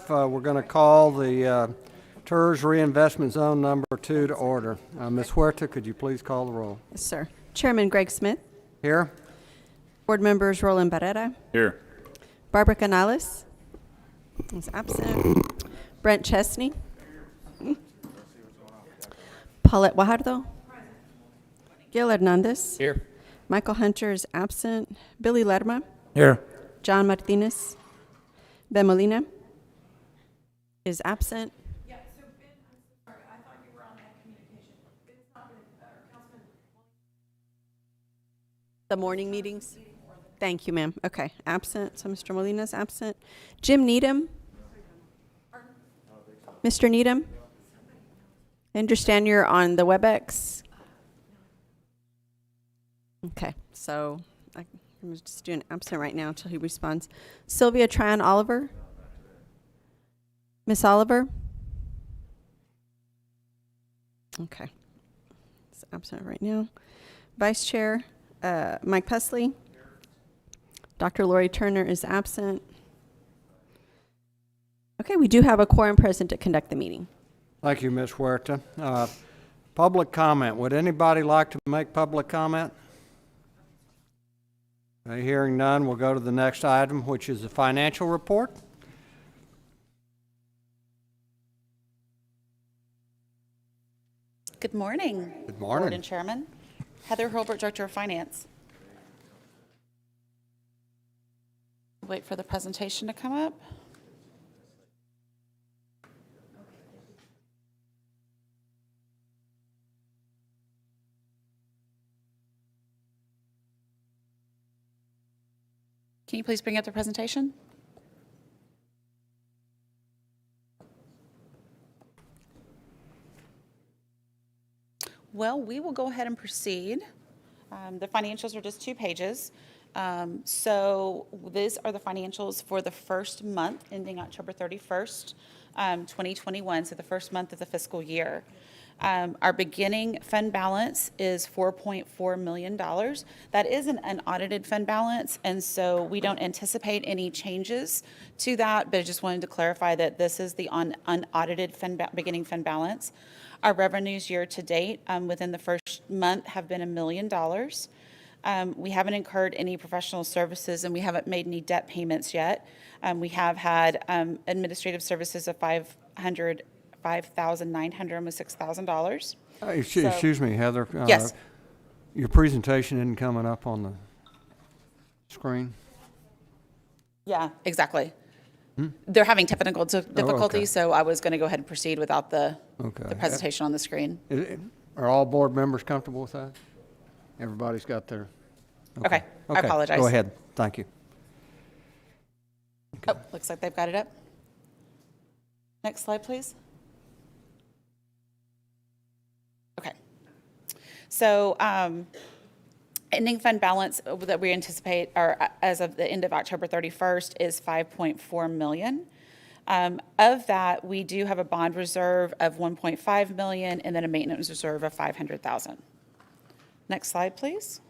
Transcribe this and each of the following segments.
we're going to call the Tirz Reinvestment Zone number 2 to order. Ms. Huerta, could you please call the roll? Yes, sir. Chairman Greg Smith. Here. Board members Roland Barrera. Here. Barbara Canales is absent. Brent Chesney. Paulette Guajardo. Gil Hernandez. Here. Michael Hunter is absent. Billy Lerma. Here. John Martinez. Ben Molina is absent. Yeah, so Ben, I'm sorry, I thought you were on that communication. Ben's not been, Councilman. The morning meetings? Thank you, ma'am. Okay, absent. So Mr. Molina's absent. Jim Needham? Mr. Needham? I understand you're on the WebEx. Okay, so I'm just doing absent right now until he responds. Sylvia Tran Oliver? Miss Oliver? Okay. It's absent right now. Vice Chair, Mike Pesley. Dr. Lori Turner is absent. Okay, we do have a quorum present to conduct the meeting. Thank you, Ms. Huerta. Public comment. Would anybody like to make public comment? Hearing none, we'll go to the next item, which is the financial report. Good morning. Good morning. Board and Chairman. Heather Hurlbert, Director of Finance. Wait for the presentation to come up. Can you please bring up the presentation? Well, we will go ahead and proceed. The financials are just 2 pages. So these are the financials for the first month ending October 31st, 2021, so the first month of the fiscal year. Our beginning fund balance is $4.4 million. That is an unaudited fund balance, and so we don't anticipate any changes to that, but I just wanted to clarify that this is the unaudited beginning fund balance. Our revenues year to date within the first month have been $1 million. We haven't incurred any professional services, and we haven't made any debt payments yet. We have had administrative services of $5,900, almost $6,000. Excuse me, Heather. Yes. Your presentation isn't coming up on the screen. Yeah, exactly. They're having technical difficulties, okay. so I was going to go ahead and proceed without the presentation on the screen. Are all board members comfortable with that? Everybody's got their... Okay. I apologize. Go ahead. Thank you. Oh, looks like they've got it up. Next slide, please. Okay. So ending fund balance that we anticipate, or as of the end of October 31st, is $5.4 million. Of that, we do have a bond reserve of $1.5 million and then a maintenance reserve of $500,000. Next slide, please.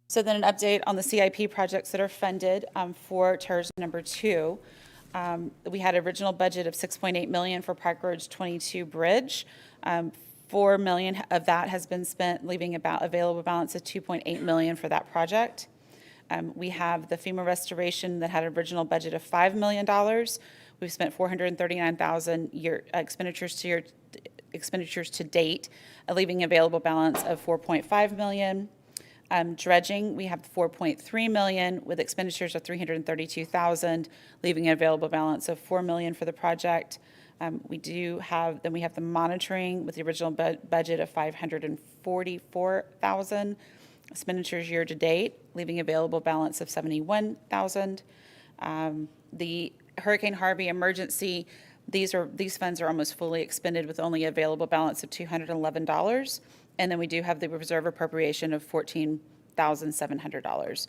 So then an update on the CIP projects that are funded for Tirz number 2. We had an original budget of $6.8 million for Park Road's 22 bridge. $4 million of that has been spent, leaving about available balance of $2.8 million for that project. We have the FEMA restoration that had an original budget of $5 million. We've spent $439,000 expenditures to date, leaving available balance of $4.5 million. Dredging, we have $4.3 million with expenditures of $332,000, leaving an available balance of $4 million for the project. We have the monitoring with the original budget of $544,000. Expenditures year to date, leaving available balance of $71,000. The Hurricane Harvey emergency, these funds are almost fully expended with only available balance of $211. And then we do have the reserve appropriation of $14,700.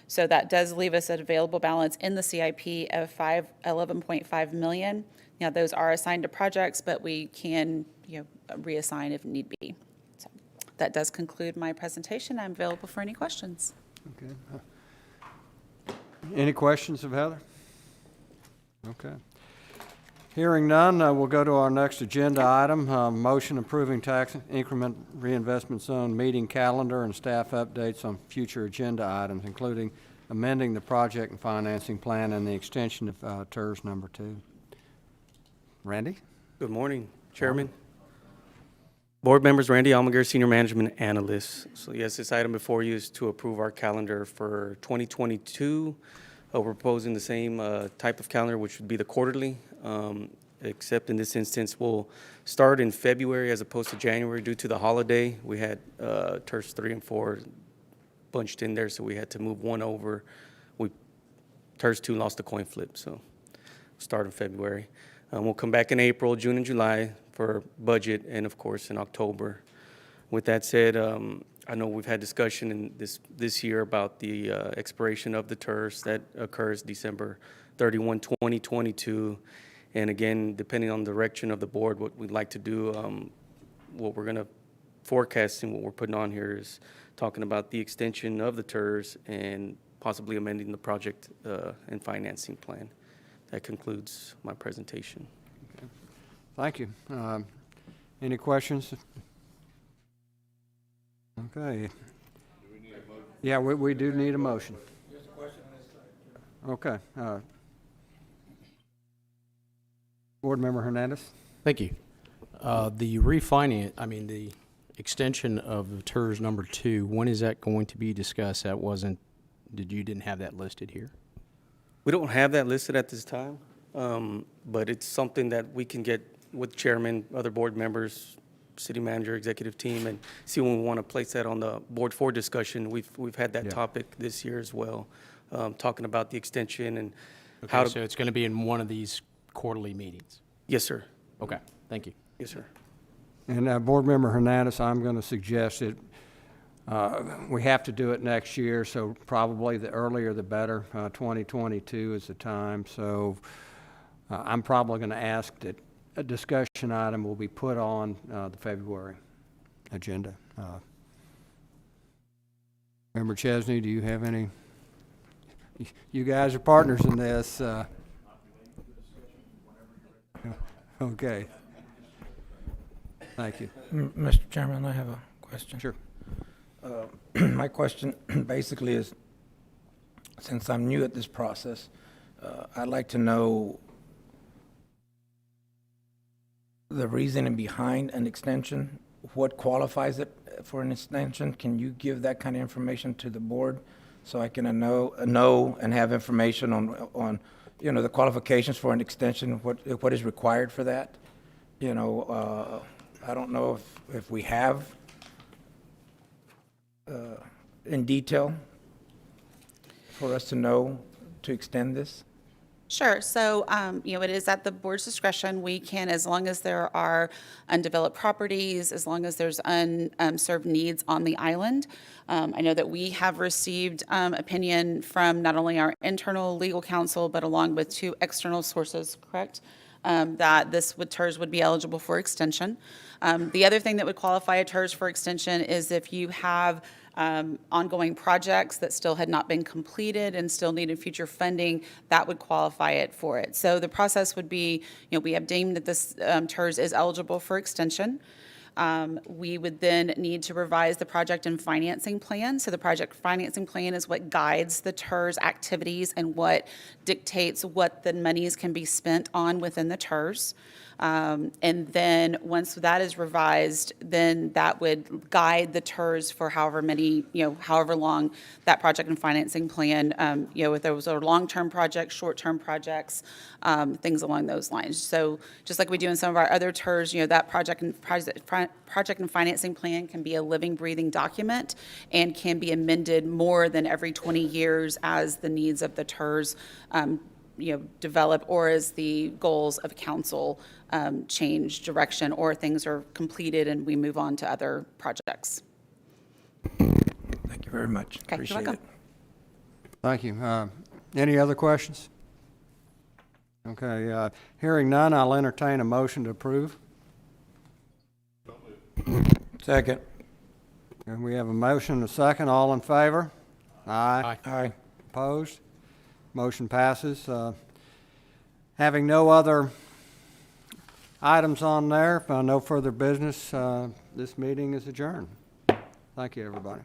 So that does leave us an available balance in the CIP of $11.5 million. Now those are assigned to projects, but we can reassign if need be. So that does conclude my presentation. I'm available for any questions. Okay. Any questions of Heather? Okay. Hearing none, we'll go to our next agenda item, motion approving tax increment reinvestment zone meeting calendar and staff updates on future agenda items, including amending the project and financing plan and the extension of Tirz number 2. Randy? Good morning, Chairman. Board members, Randy Almaguer, Senior Management Analyst. So yes, this item before you is to approve our calendar for 2022. We're proposing the same type of calendar, which would be the quarterly, except in this instance, we'll start in February as opposed to January due to the holiday. We had Tirz 3 and 4 bunched in there, so we had to move one over. Tirz 2 lost the coin flip, so start in February. We'll come back in April, June, and July for budget, and of course in October. With that said, I know we've had discussion in this year about the expiration of the Tirz that occurs December 31, 2022. And again, depending on the direction of the board, what we'd like to do, what we're going to forecast and what we're putting on here is talking about the extension of the Tirz and possibly amending the project and financing plan. That concludes my presentation. Thank you. Any questions? Okay. Yeah, we do need a motion. Okay. Board Member Hernandez? Thank you. The the extension of the Tirz number 2, when is that going to be discussed? You didn't have that listed here? We don't have that listed at this time, but it's something that we can get with chairman, other board members, city manager, executive team, and see when we want to place that on the board for discussion. We've had that topic this year as well, talking about the extension and how to. So it's going to be in one of these quarterly meetings? Yes, sir. Okay, thank you. Yes, sir. And Board Member Hernandez, I'm going to suggest that we have to do it next year, so probably the earlier the better. 2022 is the time. So I'm probably going to ask that a discussion item will be put on the February agenda. Member Chesney, do you have any? You guys are partners in this. Okay. Thank you. Mr. Chairman, I have a question. Sure. My question basically is, since I'm new at this process, I'd like to know the reasoning behind an extension. What qualifies it for an extension? Can you give that kind of information to the board so I can know and have information on the qualifications for an extension, what is required for that? I don't know if we have in detail for us to know to extend this. Sure. So, it is at the board's discretion. We can, as long as there are undeveloped properties, as long as there's unserved needs on the island. I know that we have received opinion from not only our internal legal counsel, but along with 2 external sources, correct? That Tirz would be eligible for extension. The other thing that would qualify a Tirz for extension is if you have ongoing projects that still had not been completed and still needed future funding, that would qualify it for it. So the process would be, we have deemed that this Tirz is eligible for extension. We would then need to revise the project and financing plan. So the project financing plan is what guides the Tirz activities and what dictates what the monies can be spent on within the Tirz. And then once that is revised, then that would guide the Tirz for however long that project and financing plan, if those are long-term projects, short-term projects, things along those lines. So just like we do in some of our other Tirz, that project and financing plan can be a living, breathing document and can be amended more than every 20 years as the needs of the Tirz develop, or as the goals of council change direction, or things are completed and we move on to other projects. Thank you very much. Okay, you're welcome. Thank you. Any other questions? Okay. Hearing none, I'll entertain a motion to approve. Second. And we have a motion and a second. All in favor? Aye. Aye. Opposed? Motion passes. Having no other items on there, no further business, this meeting is adjourned. Thank you, everybody.